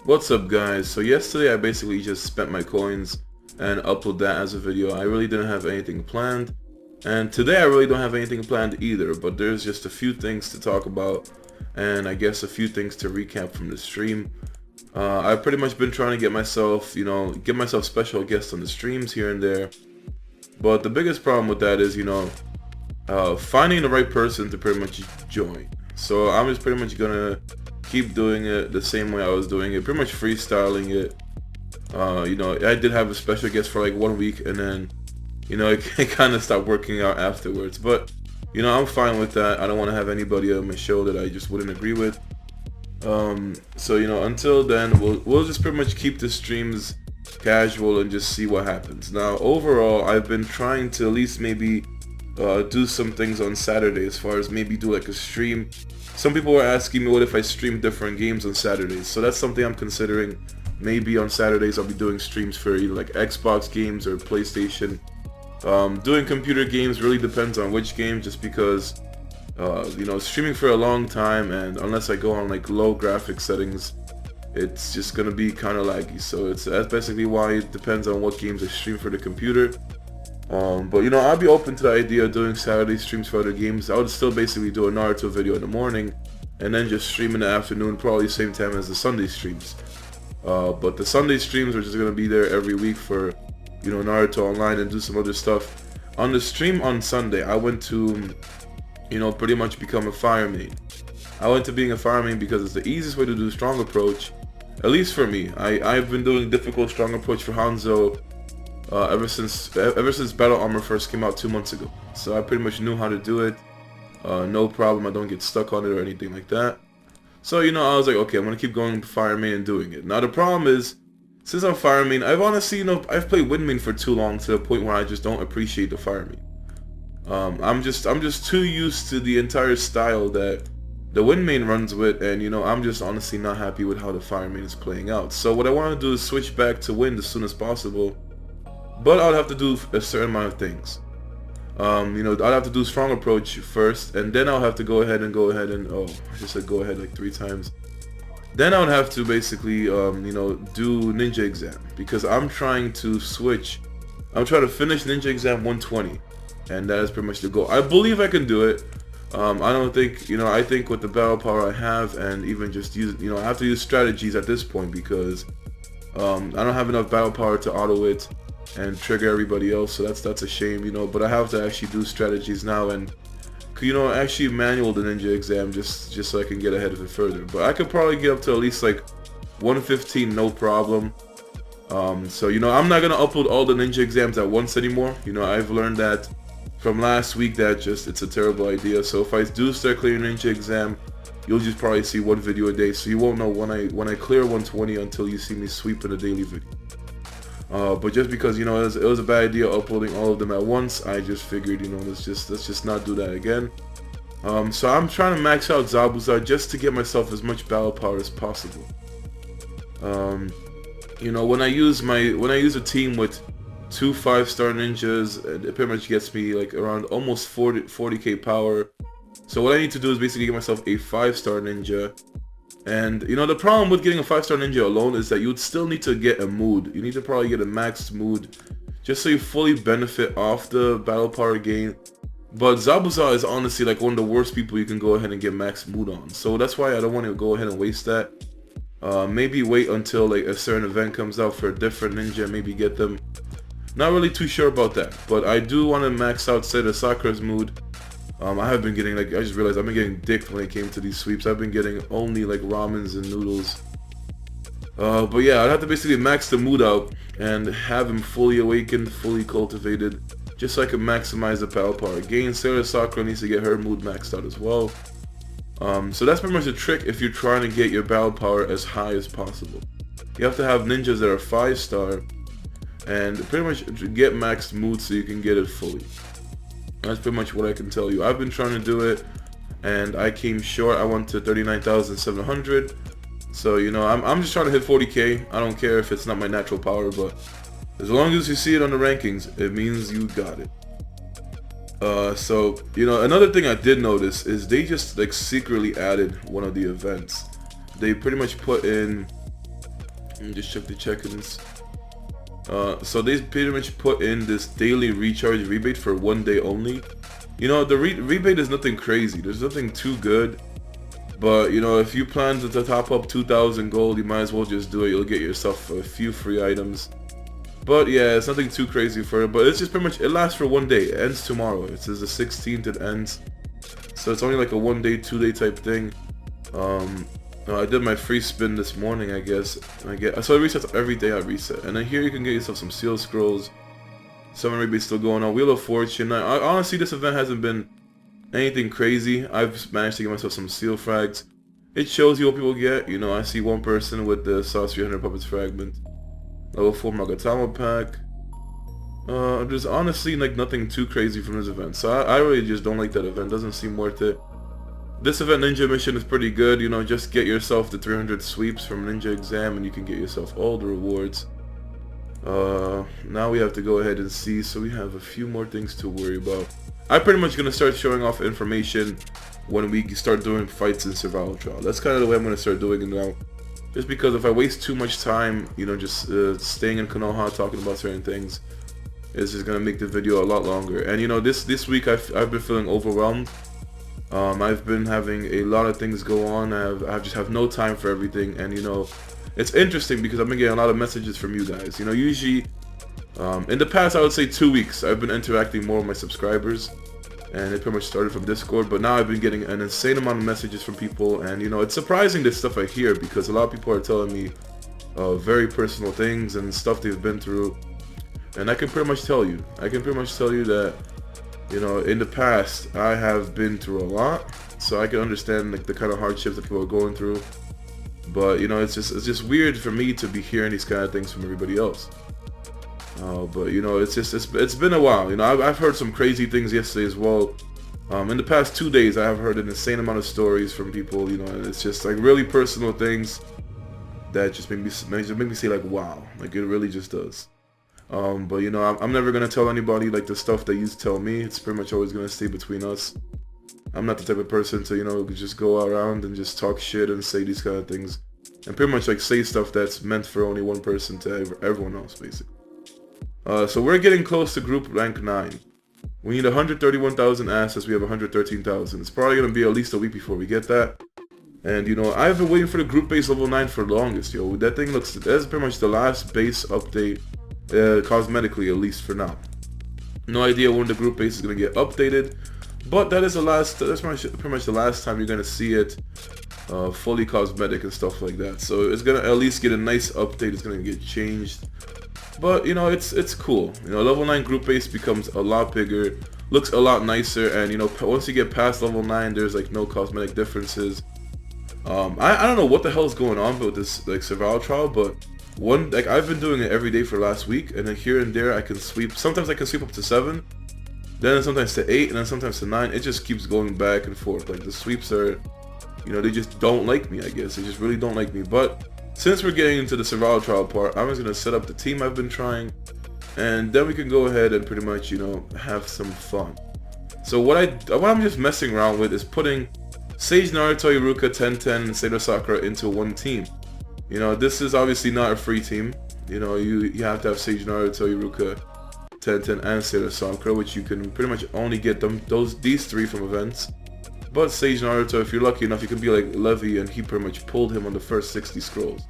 What's up guys? So yesterday I basically just spent my coins and uploaded that as a video. I really didn't have anything planned, and today I really don't have anything planned either, but there's just a few things to talk about and I guess a few things to recap from the stream. I've pretty much been trying to get myself, get myself special guests on the streams here and there, but the biggest problem with that is, finding the right person to pretty much join. So I'm just pretty much gonna keep doing it the same way I was doing it, pretty much freestyling it. I did have a special guest for like 1 week, and then, it kind of stopped working out afterwards. But, I'm fine with that. I don't want to have anybody on my show that I just wouldn't agree with. Until then, we'll just pretty much keep the streams casual and just see what happens. Now, overall, I've been trying to at least maybe do some things on Saturday, as far as maybe do like a stream. Some people were asking me what if I stream different games on Saturdays, so that's something I'm considering. Maybe on Saturdays I'll be doing streams for either like Xbox games or PlayStation. Doing computer games really depends on which game, just because streaming for a long time, and unless I go on like low graphic settings, it's just gonna be kind of laggy. So that's basically why it depends on what games I stream for the computer. But I'll be open to the idea of doing Saturday streams for other games. I would still basically do a Naruto video in the morning and then just stream in the afternoon, probably the same time as the Sunday streams. But the Sunday streams are just going to be there every week for, Naruto Online and do some other stuff. On the stream on Sunday, I went to, pretty much become a fire main. I went to being a fire main because it's the easiest way to do strong approach, at least for me. I've been doing difficult strong approach for Hanzo ever since Battle Armor first came out 2 months ago. So I pretty much knew how to do it. No problem, I don't get stuck on it or anything like that. So I was like, okay, I'm gonna keep going Fire Main and doing it. Now the problem is, since I'm Fire Main, I've honestly, I've played Wind Main for too long, to the point where I just don't appreciate the Fire Main. I'm just too used to the entire style that the Wind Main runs with, and I'm just honestly not happy with how the Fire Main is playing out. So what I want to do is switch back to Wind as soon as possible. But I'll have to do a certain amount of things. I'll have to do strong approach first, and then I'll have to go ahead and oh, I just said go ahead like 3 times. Then I would have to basically, do Ninja Exam, because I'm trying to switch. I'm trying to finish Ninja Exam 120, and that is pretty much the goal. I believe I can do it. I don't think, I think with the battle power I have, and even just use, I have to use strategies at this point, because I don't have enough battle power to auto it and trigger everybody else, so that's a shame, but I have to actually do strategies now, and actually manual the Ninja Exam just so I can get ahead of it further. But I could probably get up to at least like 115, no problem. So I'm not gonna upload all the Ninja Exams at once anymore. I've learned that from last week that it's a terrible idea. So if I do start clearing Ninja Exam, you'll just probably see 1 video a day, so you won't know when I clear 120 until you see me sweeping a daily video. But just because it was a bad idea uploading all of them at once, I just figured let's just not do that again. So I'm trying to max out Zabuza just to get myself as much battle power as possible. When I use a team with 2 5-star ninjas, it pretty much gets me like around almost 40k power. So what I need to do is basically get myself a 5-star ninja. And the problem with getting a 5-star ninja alone is that you would still need to get a mood. You need to probably get a maxed mood just so you fully benefit off the battle power gain. But Zabuza is honestly like one of the worst people you can go ahead and get maxed mood on. So that's why I don't want to go ahead and waste that. Maybe wait until like a certain event comes out for a different ninja, maybe get them. Not really too sure about that, but I do want to max out Seda Sakura's mood. I have been getting, I just realized I've been getting dicked when it came to these sweeps. I've been getting only like ramens and noodles. But yeah, I'd have to basically max the mood out and have him fully awakened, fully cultivated, just so I can maximize the battle power gain. Sarah Sakura needs to get her mood maxed out as well. So that's pretty much the trick if you're trying to get your battle power as high as possible. You have to have ninjas that are 5-star and pretty much get maxed mood so you can get it fully. That's pretty much what I can tell you. I've been trying to do it, and I came short. I went to 39,700. So, I'm just trying to hit 40k. I don't care if it's not my natural power, but as long as you see it on the rankings, it means you got it. Another thing I did notice is they just like secretly added one of the events. They pretty much put in Let me just check the check-ins. So they pretty much put in this daily recharge rebate for 1 day only. You know, the rebate is nothing crazy. There's nothing too good. But, you know, if you plan to top up 2,000 gold, you might as well just do it. You'll get yourself a few free items. But yeah, it's nothing too crazy for it. But it's just pretty much, it lasts for 1 day. It ends tomorrow. It says the 16th it ends. So it's only like a 1 day, 2 day type thing. I did my free spin this morning, I guess. So it resets every day. I reset, and then here you can get yourself some seal scrolls. Summon rebates still going on. Wheel of Fortune. Honestly, this event hasn't been anything crazy. I've managed to get myself some seal frags. It shows you what people get. You know, I see one person with the Sauce 300 Puppets fragment. Level 4 Magatama pack. There's honestly like nothing too crazy from this event, so I really just don't like that event. Doesn't seem worth it. This event ninja mission is pretty good. You know, just get yourself the 300 sweeps from ninja exam and you can get yourself all the rewards. Now we have to go ahead and see, so we have a few more things to worry about. I'm pretty much gonna start showing off information when we start doing fights in survival trial. That's kind of the way I'm gonna start doing it now. Just because if I waste too much time, you know, just staying in Konoha talking about certain things, it's just gonna make the video a lot longer. And you know, this week I've been feeling overwhelmed. I've been having a lot of things go on. I just have no time for everything, and you know, it's interesting because I've been getting a lot of messages from you guys. You know, usually in the past I would say 2 weeks I've been interacting more with my subscribers, and it pretty much started from Discord, but now I've been getting an insane amount of messages from people, and you know, it's surprising the stuff I hear because a lot of people are telling me very personal things and stuff they've been through, and I can pretty much tell you that, you know, in the past I have been through a lot, so I can understand like the kind of hardships that people are going through. But you know, it's just weird for me to be hearing these kind of things from everybody else. But you know, it's been a while. You know, I've heard some crazy things yesterday as well. In the past 2 days, I have heard an insane amount of stories from people. You know, and it's just like really personal things that just make me say like, wow, like it really just does. But you know, I'm never gonna tell anybody like the stuff that you tell me. It's pretty much always gonna stay between us. I'm not the type of person to, you know, just go around and just talk shit and say these kind of things, and pretty much like say stuff that's meant for only one person to everyone else, basically. So we're getting close to group rank 9. We need 131,000 ASUS. We have 113,000. It's probably gonna be at least a week before we get that. And you know, I've been waiting for the group base level 9 for the longest, yo. That thing looks, that's pretty much the last base update, cosmetically at least for now. No idea when the group base is gonna get updated, but that is the last. That's pretty much the last time you're gonna see it fully cosmetic and stuff like that. So it's gonna at least get a nice update. It's gonna get changed, but you know, it's cool. You know, level 9 group base becomes a lot bigger, looks a lot nicer, and you know, once you get past level 9, there's like no cosmetic differences. I don't know what the hell is going on with this like survival trial, but I've been doing it every day for last week, and then here and there I can sweep. Sometimes I can sweep up to 7, then sometimes to 8, and then sometimes to 9. It just keeps going back and forth. Like the sweeps are, you know, they just don't like me, I guess. They just really don't like me. But since we're getting into the survival trial part, I'm just gonna set up the team I've been trying, and then we can go ahead and pretty much, you know, have some fun. So what I'm just messing around with is putting Sage, Naruto, Iruka, Tenten, and Sailor Sakura into one team. You know, this is obviously not a free team. You know, you have to have Sage, Naruto, Iruka, Tenten, and Sailor Sakura, which you can pretty much only get these 3 from events. But Sage, Naruto, if you're lucky enough, you can be like Levi, and he pretty much pulled him on the first 60 scrolls.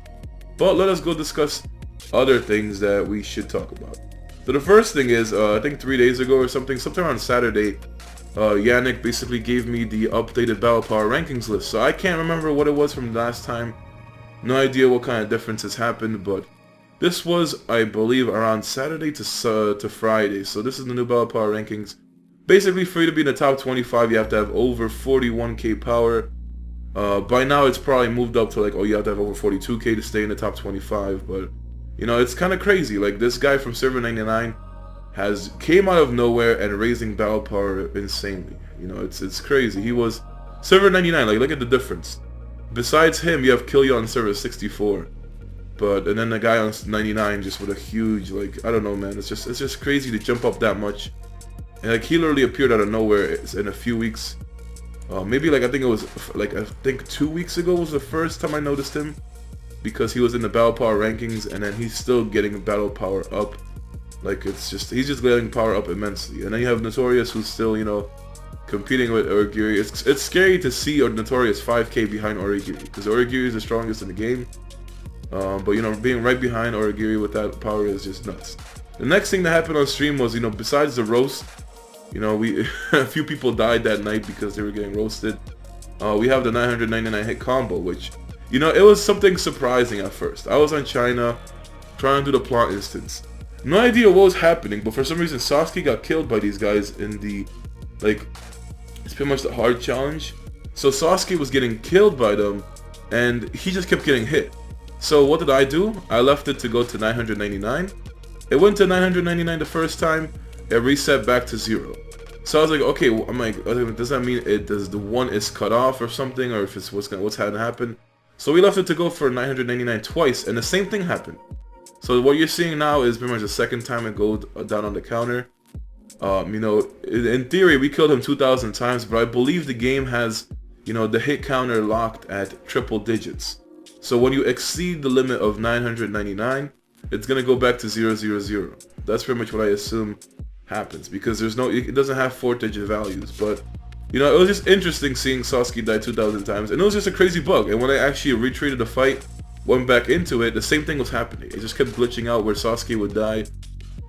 But let us go discuss other things that we should talk about. So the first thing is, I think 3 days ago or something, sometime on Saturday, Yannick basically gave me the updated Battle Power rankings list. So I can't remember what it was from last time. No idea what kind of differences happened, but this was, I believe, around Saturday to Friday. So this is the new Battle Power rankings. Basically, for you to be in the top 25, you have to have over 41k power. By now, it's probably moved up to like, oh, you have to have over 42k to stay in the top 25. But, you know, it's kind of crazy. Like, this guy from Server 99 came out of nowhere and raising battle power insanely. You know, it's crazy. He was Server 99. Like, look at the difference. Besides him, you have Killya on Server 64. And then the guy on 99 just with a huge, like, I don't know, man. It's just crazy to jump up that much. And like, he literally appeared out of nowhere in a few weeks. Maybe like, I think 2 weeks ago was the first time I noticed him. because he was in the battle power rankings, and then he's still getting battle power up. Like, it's just, he's just getting power up immensely. And then you have Notorious, who's still, you know, competing with Origiri. It's scary to see Notorious 5k behind Origiri, because Origiri is the strongest in the game. But, you know, being right behind Origiri with that power is just nuts. The next thing that happened on stream was, you know, besides the roast, you know, a few people died that night because they were getting roasted. We have the 999 hit combo, which, you know, it was something surprising at first. I was on China trying to do the plot instance. No idea what was happening, but for some reason Sasuke got killed by these guys in the, like, it's pretty much the hard challenge. So Sasuke was getting killed by them, and he just kept getting hit. So what did I do? I left it to go to 999. It went to 999 the first time, it reset back to 0. So I was like, okay, I'm like, does that mean does the one is cut off or something, or if it's what's had to happen? So we left it to go for 999 twice, and the same thing happened. So what you're seeing now is pretty much the second time it goes down on the counter. You know, in theory, we killed him 2,000 times, but I believe the game has, you know, the hit counter locked at triple digits. So when you exceed the limit of 999, it's gonna go back to 000. That's pretty much what I assume happens, because it doesn't have 4-digit values. But, you know, it was just interesting seeing Sasuke die 2,000 times, and it was just a crazy bug. And when I actually retreated the fight, went back into it, the same thing was happening. It just kept glitching out where Sasuke would die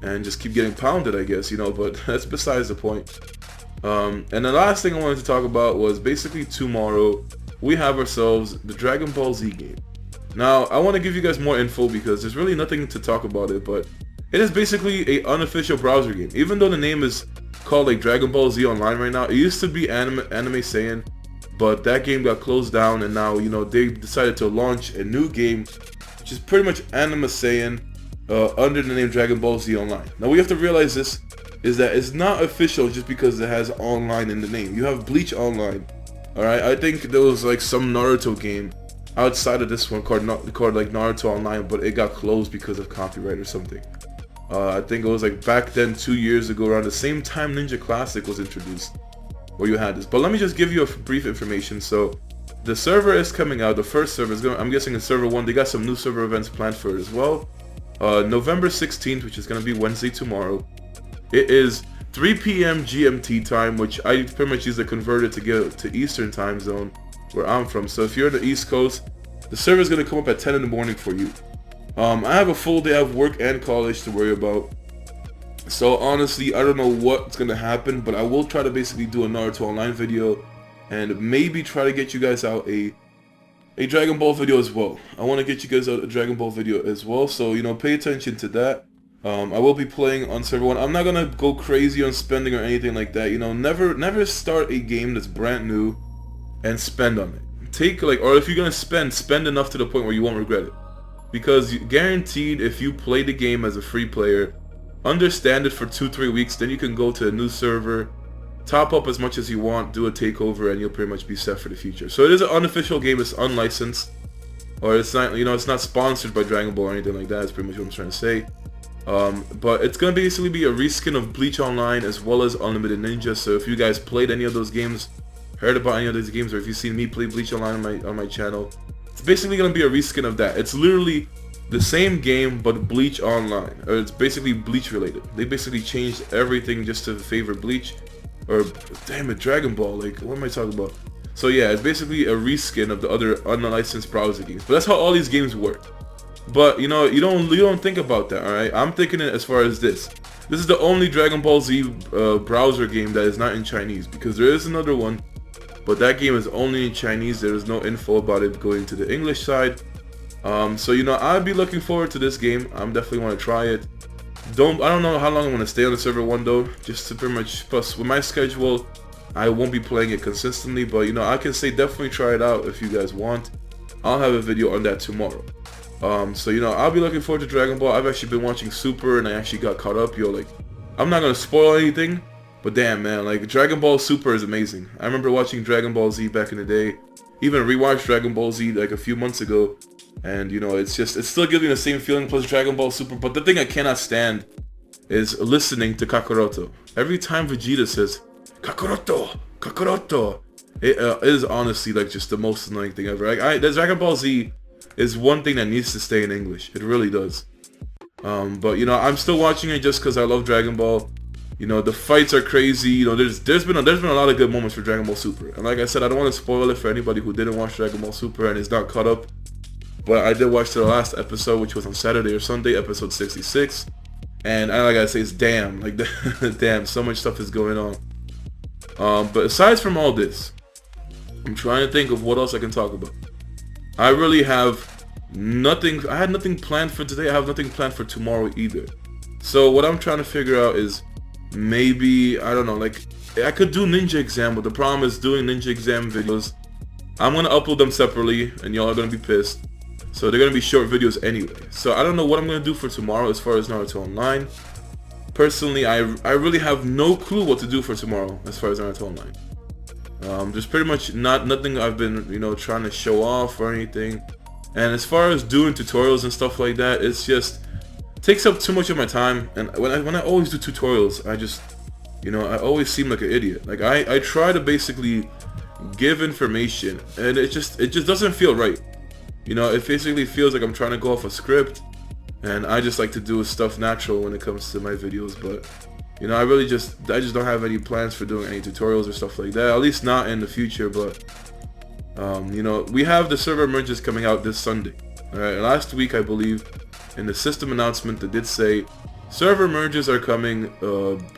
and just keep getting pounded, I guess, you know, but that's besides the point. And the last thing I wanted to talk about was basically tomorrow we have ourselves the Dragon Ball Z game. Now, I want to give you guys more info because there's really nothing to talk about it, but it is basically an unofficial browser game. Even though the name is called like Dragon Ball Z Online right now, it used to be Anime Saiyan, but that game got closed down, and now, you know, they decided to launch a new game, which is pretty much Anime Saiyan under the name Dragon Ball Z Online. Now, we have to realize this is that it's not official just because it has online in the name. You have Bleach Online, alright? I think there was like some Naruto game outside of this one called like Naruto Online, but it got closed because of copyright or something. I think it was like back then 2 years ago, around the same time Ninja Classic was introduced, where you had this. But let me just give you a brief information. So the server is coming out. The first server is going, I'm guessing in server 1, they got some new server events planned for it as well. November 16th, which is going to be Wednesday tomorrow. It is 3 p.m. GMT time, which I pretty much use to convert it to get to Eastern time zone, where I'm from. So if you're on the East Coast, the server is going to come up at 10 in the morning for you. I have a full day of work and college to worry about. So honestly, I don't know what's going to happen, but I will try to basically do a Naruto Online video and maybe try to get you guys out a Dragon Ball video as well. I want to get you guys out a Dragon Ball video as well, so, you know, pay attention to that. I will be playing on server 1. I'm not going to go crazy on spending or anything like that. You know, never start a game that's brand new and spend on it. Take, like, or if you're going to spend enough to the point where you won't regret it. Because guaranteed, if you play the game as a free player, understand it for 2-3 weeks, then you can go to a new server, top up as much as you want, do a takeover, and you'll pretty much be set for the future. So it is an unofficial game, it's unlicensed, or it's not, you know, it's not sponsored by Dragon Ball or anything like that. That's pretty much what I'm trying to say. But it's gonna basically be a reskin of Bleach Online as well as Unlimited Ninja. So if you guys played any of those games, heard about any of those games, or if you've seen me play Bleach Online on my channel, it's basically gonna be a reskin of that. It's literally the same game but Bleach Online, or it's basically Bleach related. They basically changed everything just to favor Bleach, or damn it, Dragon Ball. Like, what am I talking about? So yeah, it's basically a reskin of the other unlicensed browser games. But that's how all these games work. But you know, you don't think about that, all right? I'm thinking it as far as this. This is the only Dragon Ball Z browser game that is not in Chinese, because there is another one, but that game is only in Chinese. There is no info about it going to the English side. So you know, I'll be looking forward to this game. I'm definitely want to try it. I don't know how long I'm going to stay on the server 1 though, just to pretty much, plus with my schedule, I won't be playing it consistently, but you know, I can say definitely try it out if you guys want. I'll have a video on that tomorrow. So you know, I'll be looking forward to Dragon Ball. I've actually been watching Super, and I actually got caught up. Yo, like, I'm not gonna spoil anything, but damn man, like, Dragon Ball Super is amazing. I remember watching Dragon Ball Z back in the day, even rewatched Dragon Ball Z like a few months ago, and you know, it's still giving the same feeling plus Dragon Ball Super. But the thing I cannot stand is listening to Kakaroto. Every time Vegeta says Kakaroto, Kakaroto, it is honestly like just the most annoying thing ever. Like, the Dragon Ball Z, is one thing that needs to stay in English. It really does. But you know, I'm still watching it just because I love Dragon Ball. You know, the fights are crazy. You know, there's been a lot of good moments for Dragon Ball Super. And like I said, I don't want to spoil it for anybody who didn't watch Dragon Ball Super and is not caught up. But I did watch the last episode, which was on Saturday or Sunday, episode 66. And I gotta say, it's damn, like, damn, so much stuff is going on. But aside from all this, I'm trying to think of what else I can talk about. I really have nothing. I had nothing planned for today. I have nothing planned for tomorrow either. So what I'm trying to figure out is maybe, I don't know, like, I could do Ninja Exam, but the problem is doing Ninja Exam videos, I'm gonna upload them separately and y'all are gonna be pissed. So they're gonna be short videos anyway. So I don't know what I'm gonna do for tomorrow as far as Naruto Online. Personally, I really have no clue what to do for tomorrow as far as Naruto Online. There's pretty much nothing I've been, you know, trying to show off or anything. And as far as doing tutorials and stuff like that, it's just takes up too much of my time. And when I always do tutorials, I just, you know, I always seem like an idiot. Like I try to basically give information, and it just doesn't feel right. You know, it basically feels like I'm trying to go off a script, and I just like to do stuff natural when it comes to my videos. But you know, I just don't have any plans for doing any tutorials or stuff like that, at least not in the future. But you know, we have the server merges coming out this Sunday. Alright, last week I believe in the system announcement they did say server merges are coming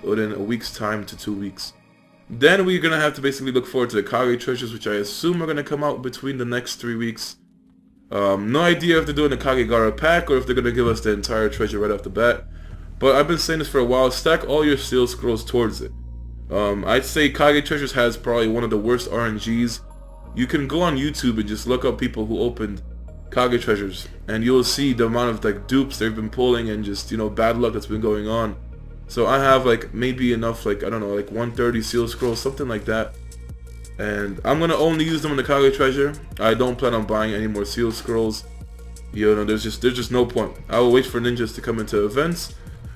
within a week's time to 2 weeks. Then we're gonna have to basically look forward to the Kage treasures, which I assume are gonna come out between the next 3 weeks. No idea if they're doing a Kagegara pack or if they're gonna give us the entire treasure right off the bat. But I've been saying this for a while, stack all your seal scrolls towards it. I'd say Kage treasures has probably one of the worst RNGs. You can go on YouTube and just look up people who opened Kage treasures, and you'll see the amount of like dupes they've been pulling and just, you know, bad luck that's been going on. So I have like maybe enough, like, I don't know, like 130 seal scrolls, something like that. And I'm gonna only use them in the Kage treasure. I don't plan on buying any more seal scrolls. You know, there's just no point. I will wait for ninjas to come into events.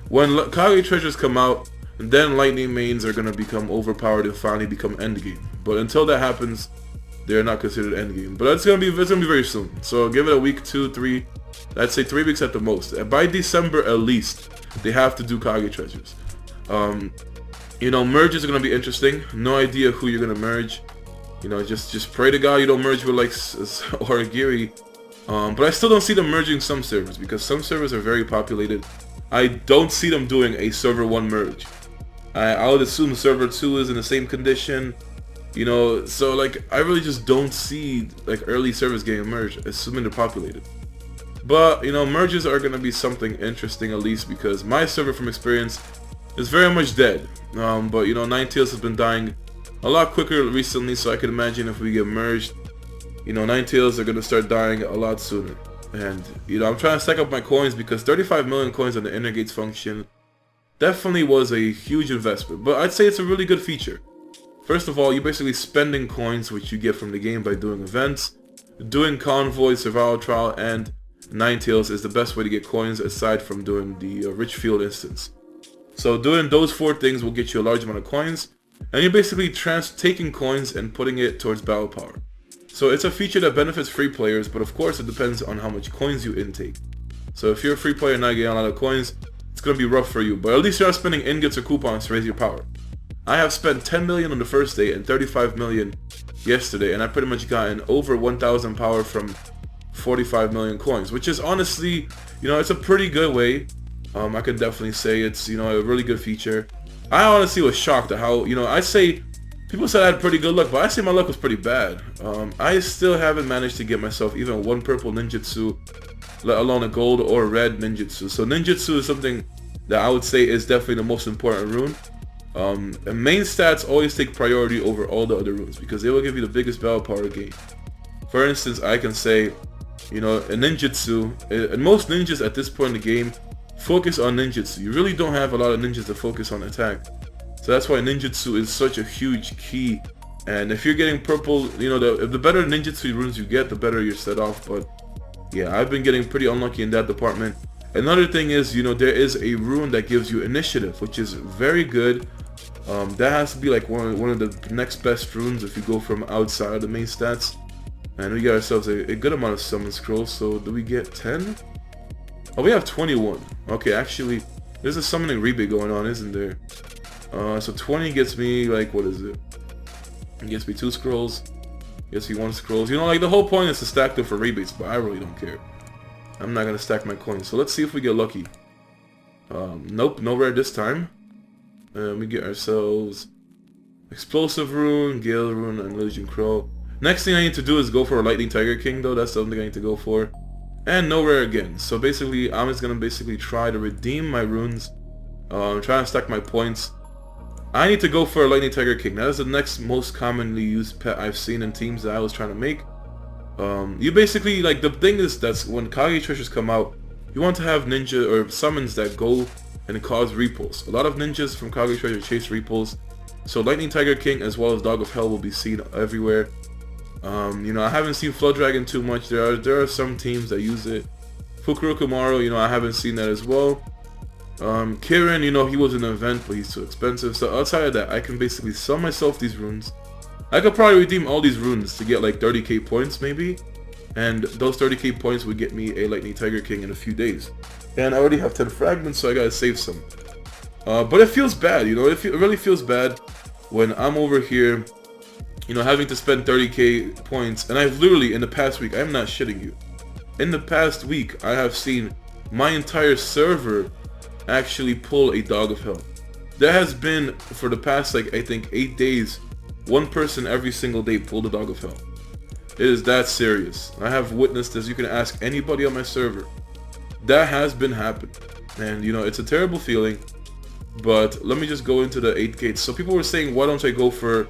When Kage treasures come out, then lightning mains are gonna become overpowered and finally become endgame. But until that happens, they're not considered endgame. But it's gonna be very soon. So give it a week, 2, 3. I'd say 3 weeks at the most. And by December at least, they have to do Kage treasures. You know, merges are gonna be interesting. No idea who you're gonna merge. You know, just pray to God you don't merge with like Origiri. But I still don't see them merging some servers because some servers are very populated. I don't see them doing a server 1 merge. I would assume server 2 is in the same condition. You know, so like I really just don't see like early servers getting merged, assuming they're populated. But you know, merges are gonna be something interesting, at least because my server from experience is very much dead. But you know, Ninetales has been dying a lot quicker recently, so I can imagine if we get merged, you know, Ninetales are gonna start dying a lot sooner. And you know, I'm trying to stack up my coins because 35 million coins on the Inner Gates function definitely was a huge investment. But I'd say it's a really good feature. First of all, you're basically spending coins which you get from the game by doing events, doing convoys, survival trial, and Ninetales is the best way to get coins aside from doing the Richfield instance. So doing those 4 things will get you a large amount of coins, and you're basically taking coins and putting it towards battle power. So it's a feature that benefits free players, but of course it depends on how much coins you intake. So if you're a free player and not getting a lot of coins, it's going to be rough for you, but at least you're not spending ingots or coupons to raise your power. I have spent 10 million on the first day and 35 million yesterday, and I pretty much gotten over 1,000 power from 45 million coins, which is honestly, you know, it's a pretty good way. I can definitely say it's, you know, a really good feature. I honestly was shocked at how, you know, I say, people said I had pretty good luck, but I say my luck was pretty bad. I still haven't managed to get myself even 1 purple ninjutsu, let alone a gold or red ninjutsu. So ninjutsu is something that I would say is definitely the most important rune. And main stats always take priority over all the other runes because they will give you the biggest battle power gain. For instance, I can say, you know, a ninjutsu, and most ninjas at this point in the game focus on ninjutsu. You really don't have a lot of ninjas that focus on attack. So that's why ninjutsu is such a huge key. And if you're getting purple, you know, the better ninjutsu runes you get, the better you're set off. But yeah, I've been getting pretty unlucky in that department. Another thing is, you know, there is a rune that gives you initiative, which is very good. That has to be like one of the next best runes if you go from outside of the main stats. And we got ourselves a good amount of summon scrolls. So do we get 10? Oh, we have 21. Okay, actually, there's a summoning rebate going on, isn't there? So 20 gets me, like, what is it? It gets me 2 scrolls. Gets me 1 scrolls. You know, like, the whole point is to stack them for rebates, but I really don't care. I'm not gonna stack my coins. So let's see if we get lucky. Nope, no rare this time. We get ourselves Explosive Rune, Gale Rune, and Legion Crow. Next thing I need to do is go for a Lightning Tiger King, though. That's something I need to go for. And no rare again. So basically, I'm just gonna try to redeem my runes. Trying to stack my points. I need to go for a Lightning Tiger King. That is the next most commonly used pet I've seen in teams that I was trying to make. You basically, like, the thing is that's when Kage treasures come out, you want to have ninja or summons that go and cause repulse. A lot of ninjas from Kage treasure chase repulse. So Lightning Tiger King as well as Dog of Hell will be seen everywhere. You know, I haven't seen Flood Dragon too much. There are some teams that use it. Fukurokumaru, you know, I haven't seen that as well. Kirin, you know, he was an event, but he's too expensive. So outside of that, I can basically sell myself these runes. I could probably redeem all these runes to get like 30k points maybe. And those 30k points would get me a Lightning Tiger King in a few days. And I already have 10 fragments, so I gotta save some. But it feels bad, you know, it really feels bad when I'm over here, you know, having to spend 30k points. And I've literally, in the past week, I'm not shitting you. In the past week, I have seen my entire server actually pull a Dog of Hell. There has been, for the past, like, I think 8 days, one person every single day pulled a Dog of Hell. It is that serious. I have witnessed this. You can ask anybody on my server. That has been happening. And, you know, it's a terrible feeling. But let me just go into the 8 gates. So people were saying, why don't I go for,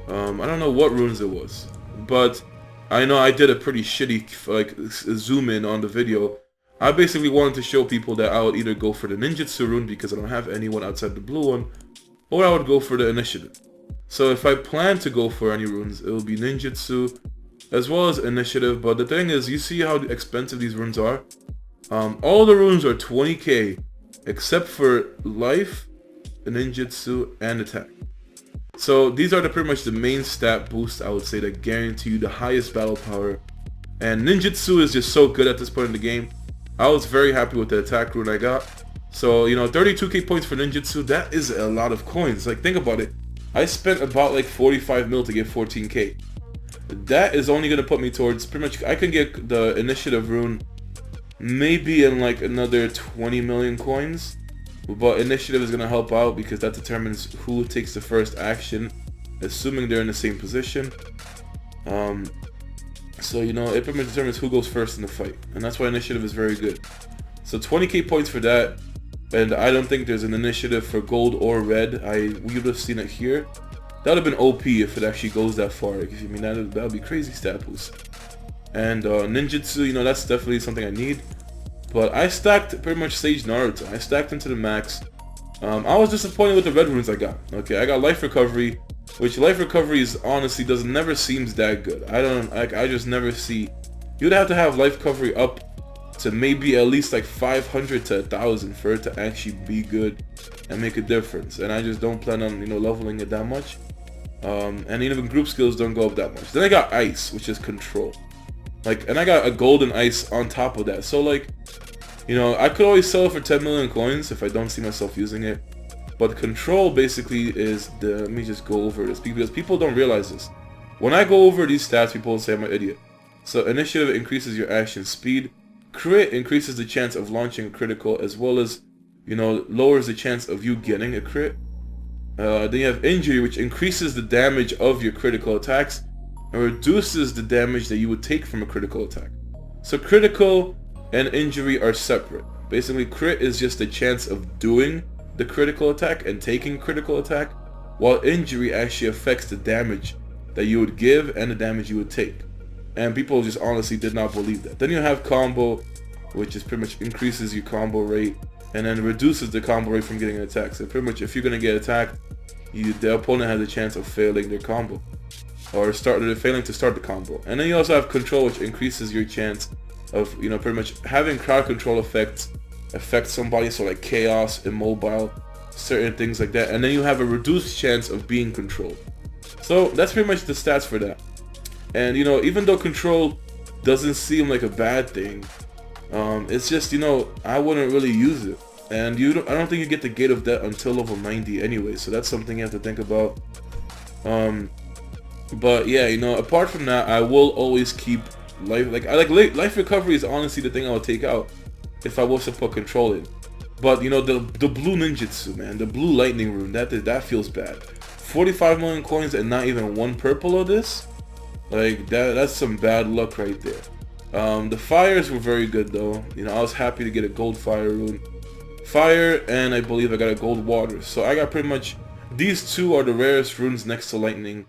I don't know what runes it was. But I know I did a pretty shitty, like, zoom in on the video. I basically wanted to show people that I would either go for the Ninjutsu rune because I don't have anyone outside the blue one, or I would go for the initiative. So if I plan to go for any runes, it will be Ninjutsu as well as initiative. But the thing is, you see how expensive these runes are? All the runes are 20k except for life, ninjutsu, and attack. So these are pretty much the main stat boosts I would say that guarantee you the highest battle power. And ninjutsu is just so good at this point in the game. I was very happy with the attack rune I got. So, you know, 32k points for ninjutsu, that is a lot of coins. Like, think about it. I spent about like 45 mil to get 14k. That is only going to put me towards pretty much, I can get the initiative rune maybe in like another 20 million coins. But initiative is going to help out because that determines who takes the first action, assuming they're in the same position. So, you know, it pretty much determines who goes first in the fight. And that's why initiative is very good. So 20k points for that. And I don't think there's an initiative for gold or red. We would have seen it here. That would have been OP if it actually goes that far. Like, I mean, that would be crazy stat boost. And ninjutsu, you know, that's definitely something I need. But I stacked pretty much Sage Naruto. I stacked into the max. I was disappointed with the red runes I got. Okay, I got life recovery, which life recovery is honestly never seems that good. I just never see. You'd have to have life recovery up to maybe at least like 500 to 1,000 for it to actually be good and make a difference. And I just don't plan on, you know, leveling it that much. And even group skills don't go up that much. Then I got ice, which is control. Like, and I got a golden ice on top of that. So like, you know, I could always sell it for 10 million coins if I don't see myself using it. But control basically is let me just go over this because people don't realize this. When I go over these stats, people say I'm an idiot. So initiative increases your action speed. Crit increases the chance of launching a critical as well as, you know, lowers the chance of you getting a crit. Then you have injury, which increases the damage of your critical attacks and reduces the damage that you would take from a critical attack. So critical and injury are separate. Basically, crit is just the chance of doing the critical attack and taking critical attack, while injury actually affects the damage that you would give and the damage you would take. And people just honestly did not believe that. Then you have combo, which is pretty much increases your combo rate and then reduces the combo rate from getting an attack. So pretty much if you're going to get attacked, the opponent has a chance of failing their combo. Or failing to start the combo. And then you also have control, which increases your chance of, you know, pretty much having crowd control affect somebody, so like chaos, immobile, certain things like that. And then you have a reduced chance of being controlled. So that's pretty much the stats for that. And you know, even though control doesn't seem like a bad thing, it's just, you know, I wouldn't really use it. And I don't think you get the Gate of Death until level 90 anyway, so that's something you have to think about. But yeah, you know, apart from that, I will always keep life. Like life recovery is honestly the thing I would take out if I was to put control in. But you know, the blue ninjutsu, man, the blue lightning rune, that feels bad. 45 million coins and not even one purple of this, like that's some bad luck right there. The fires were very good though. You know, I was happy to get a gold fire rune, fire, and I believe I got a gold water. So I got pretty much, these two are the rarest runes next to lightning.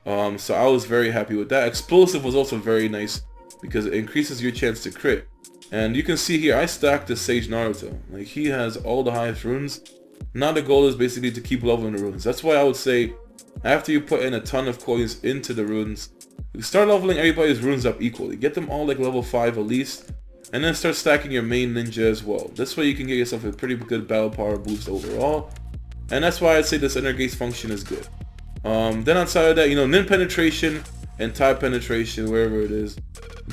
So I was very happy with that. Explosive was also very nice because it increases your chance to crit. And you can see here, I stacked the Sage Naruto. Like, he has all the highest runes. Now the goal is basically to keep leveling the runes. That's why I would say, after you put in a ton of coins into the runes, you start leveling everybody's runes up equally. Get them all like level 5 at least. And then start stacking your main ninja as well. This way you can get yourself a pretty good battle power boost overall. And that's why I'd say this inner gaze function is good. Then outside of that, you know, nin penetration and type penetration, wherever it is,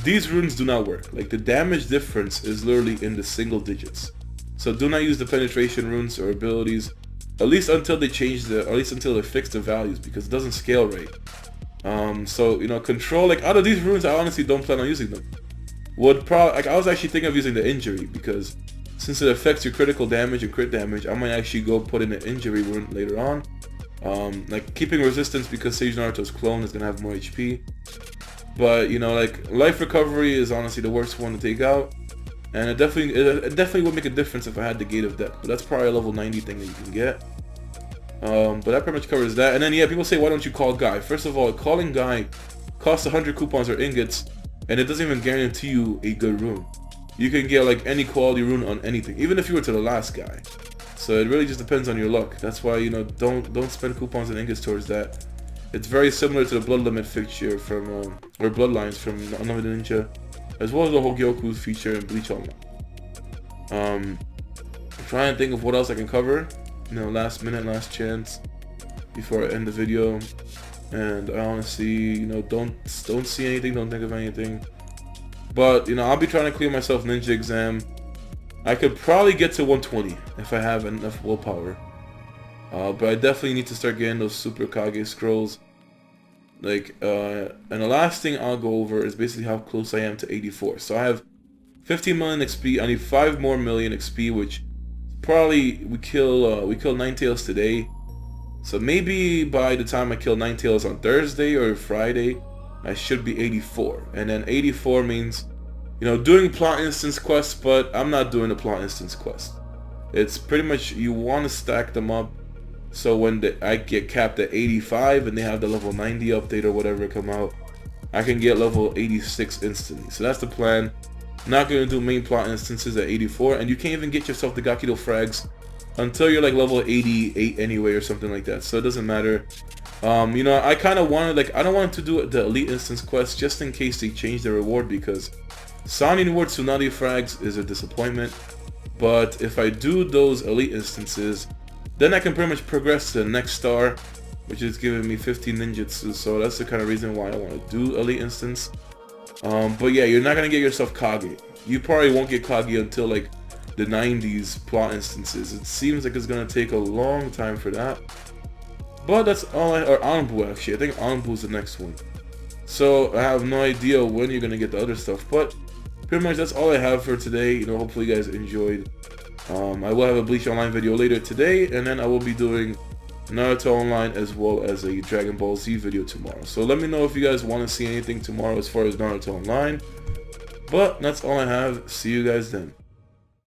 these runes do not work. Like, the damage difference is literally in the single digits. So do not use the penetration runes or abilities, at least until they change at least until they fix the values, because it doesn't scale right. So, you know, control, like, out of these runes, I honestly don't plan on using them. I was actually thinking of using the injury, because since it affects your critical damage and crit damage, I might actually go put in an injury rune later on. Like, keeping resistance, because Sage Naruto's clone is gonna have more HP. But, you know, like, life recovery is honestly the worst one to take out. And it definitely would make a difference if I had the Gate of Death. But that's probably a level 90 thing that you can get. But that pretty much covers that. And then, yeah, people say, why don't you call Guy? First of all, calling Guy costs 100 coupons or ingots, and it doesn't even guarantee you a good rune. You can get, like, any quality rune on anything, even if you were to the last guy. So it really just depends on your luck. That's why, you know, don't spend coupons and ingots towards that. It's very similar to the blood limit fixture from, or bloodlines from Another Ninja, as well as the Hogyoku feature in Bleach Online. I'm trying to think of what else I can cover. You know, last minute, last chance before I end the video. And I honestly, you know, don't see anything, don't think of anything. But, you know, I'll be trying to clear myself ninja exam. I could probably get to 120 if I have enough willpower. But I definitely need to start getting those Super Kage scrolls. Like, and the last thing I'll go over is basically how close I am to 84. So I have 15 million XP. I need 5 more million XP, which probably we kill Ninetales today. So maybe by the time I kill Ninetales on Thursday or Friday, I should be 84. And then 84 means, you know, doing plot instance quests, but I'm not doing the plot instance quest. It's pretty much, you want to stack them up, so when I get capped at 85 and they have the level 90 update or whatever come out, I can get level 86 instantly. So that's the plan. Not going to do main plot instances at 84, and you can't even get yourself the Gakido frags until you're like level 88 anyway or something like that. So it doesn't matter. You know, I kind of wanted, like, I don't want to do the elite instance quest just in case they change the reward, because Sannin Ward Tsunade frags is a disappointment. But if I do those elite instances, then I can pretty much progress to the next star, which is giving me 15 ninjutsu. So that's the kind of reason why I want to do elite instance. But yeah, you're not gonna get yourself Kage. You probably won't get Kage until like the 90s plot instances. It seems like it's gonna take a long time for that. But that's all or Anbu actually. I think Anbu is the next one. So I have no idea when you're gonna get the other stuff, but pretty much that's all I have for today. You know, hopefully you guys enjoyed. I will have a Bleach Online video later today, and then I will be doing Naruto Online as well as a Dragon Ball Z video tomorrow. So let me know if you guys want to see anything tomorrow as far as Naruto Online. But that's all I have. See you guys then.